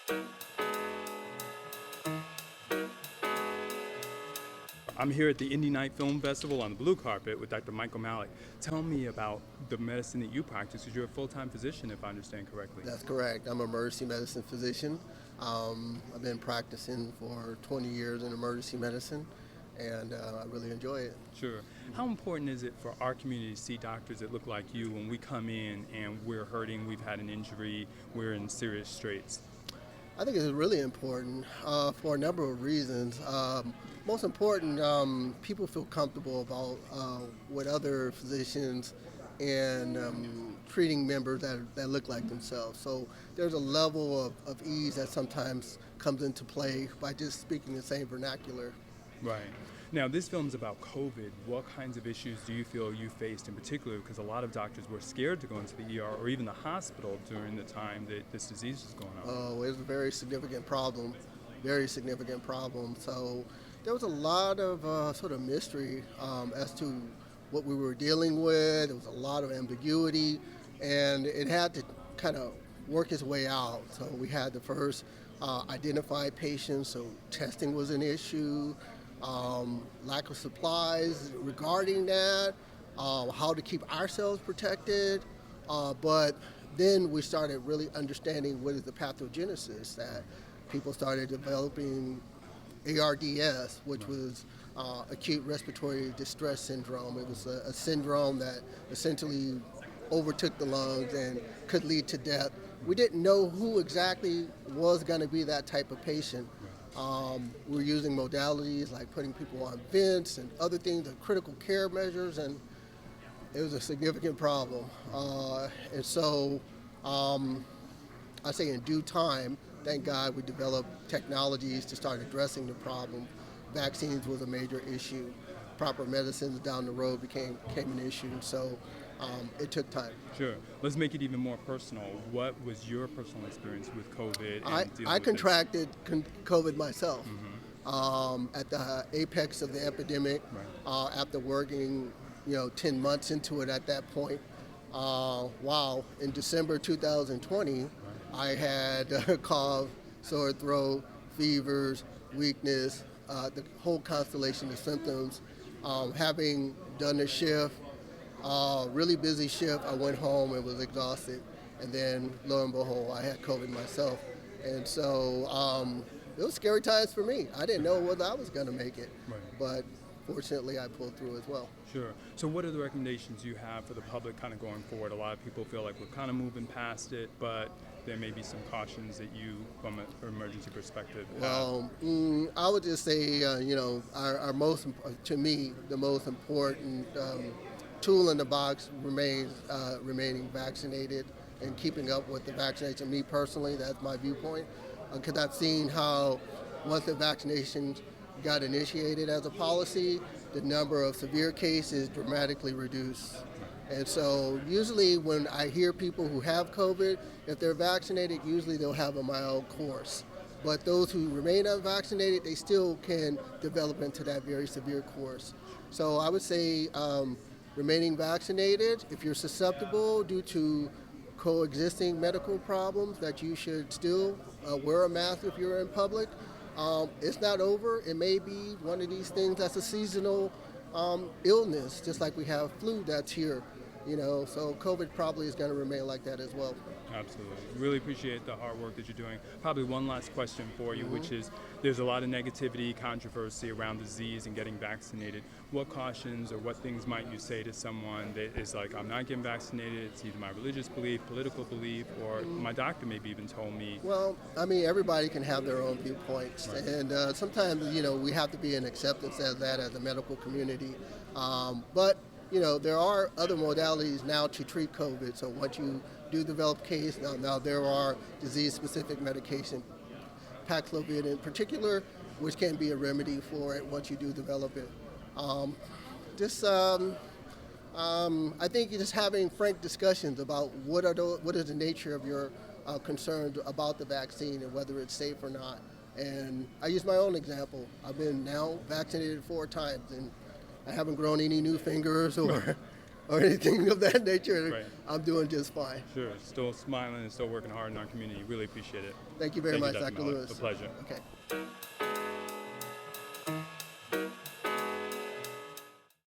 I'm here at the Indie Night Film Festival on the blue carpet with Dr. Michael Malik. Tell me about the medicine that you practice, because you're a full-time physician, if I understand correctly. That's correct. I'm an emergency medicine physician. I've been practicing for 20 years in emergency medicine, and I really enjoy it. Sure. How important is it for our community to see doctors that look like you when we come in and we're hurting, we've had an injury, we're in serious straits? I think it's really important for a number of reasons. Most important, people feel comfortable about with other physicians and treating members that look like themselves. So there's a level of ease that sometimes comes into play by just speaking the same vernacular. Right. Now, this film's about COVID. What kinds of issues do you feel you faced in particular? Because a lot of doctors were scared to go into the ER or even the hospital during the time that this disease was going on. Oh, it was a very significant problem, very significant problem. So there was a lot of sort of mystery as to what we were dealing with. There was a lot of ambiguity, and it had to kind of work its way out. So we had to first identify patients, so testing was an issue. Lack of supplies regarding that, how to keep ourselves protected, but then we started really understanding what is the pathogenesis, that people started developing ARDS, which was acute respiratory distress syndrome. It was a syndrome that essentially overtook the lungs and could lead to death. We didn't know who exactly was going to be that type of patient. We're using modalities like putting people on vents and other things, critical care measures, and it was a significant problem. And so I say in due time, thank God we developed technologies to start addressing the problem. Vaccines was a major issue. Proper medicines down the road became an issue. So it took time. Sure. Let's make it even more personal. What was your personal experience with COVID? I contracted COVID myself at the apex of the epidemic. Right. After working, 10 months into it at that point. In December 2020, right. I had cough, sore throat, fevers, weakness, the whole constellation of symptoms. Having done the shift, really busy shift, I went home and was exhausted. And then, lo and behold, I had COVID myself. And so it was scary times for me. I didn't know whether I was going to make it. Right. But fortunately, I pulled through as well. Sure. So what are the recommendations you have for the public kind of going forward? A lot of people feel like we're kind of moving past it, but there may be some cautions that you, from an emergency perspective, have. Well, I would just say, our most, to me, the most important tool in the box remains remaining vaccinated and keeping up with the vaccination. Me personally, that's my viewpoint, because I've seen how once the vaccinations got initiated as a policy, the number of severe cases dramatically reduced. And so usually when I hear people who have COVID, if they're vaccinated, usually they'll have a mild course. But those who remain unvaccinated, they still can develop into that very severe course. So I would say remaining vaccinated. If you're susceptible due to coexisting medical problems, that you should still wear a mask if you're in public. It's not over. It may be one of these things that's a seasonal illness, just like we have flu that's here. So COVID probably is going to remain like that as well. Absolutely. Really appreciate the hard work that you're doing. Probably one last question for you, which is there's a lot of negativity, controversy around disease and getting vaccinated. What cautions or what things might you say to someone that is like, I'm not getting vaccinated, it's either my religious belief, political belief, or my doctor maybe even told me? Well, everybody can have their own viewpoints. Right. And sometimes, we have to be in acceptance of that as a medical community. But there are other modalities now to treat COVID. So once you do develop case, now there are disease-specific medication, Paxlovid in particular, which can be a remedy for it once you do develop it. I think just having frank discussions about what is the nature of your concerns about the vaccine and whether it's safe or not. And I use my own example. I've been now vaccinated 4 times, and I haven't grown any new fingers or or anything of that nature, Right. I'm doing just fine. Sure. Still smiling and still working hard in our community. Really appreciate it. Thank you very Thank you, much, Dr. Dr. Malik. Lewis. A pleasure. Okay.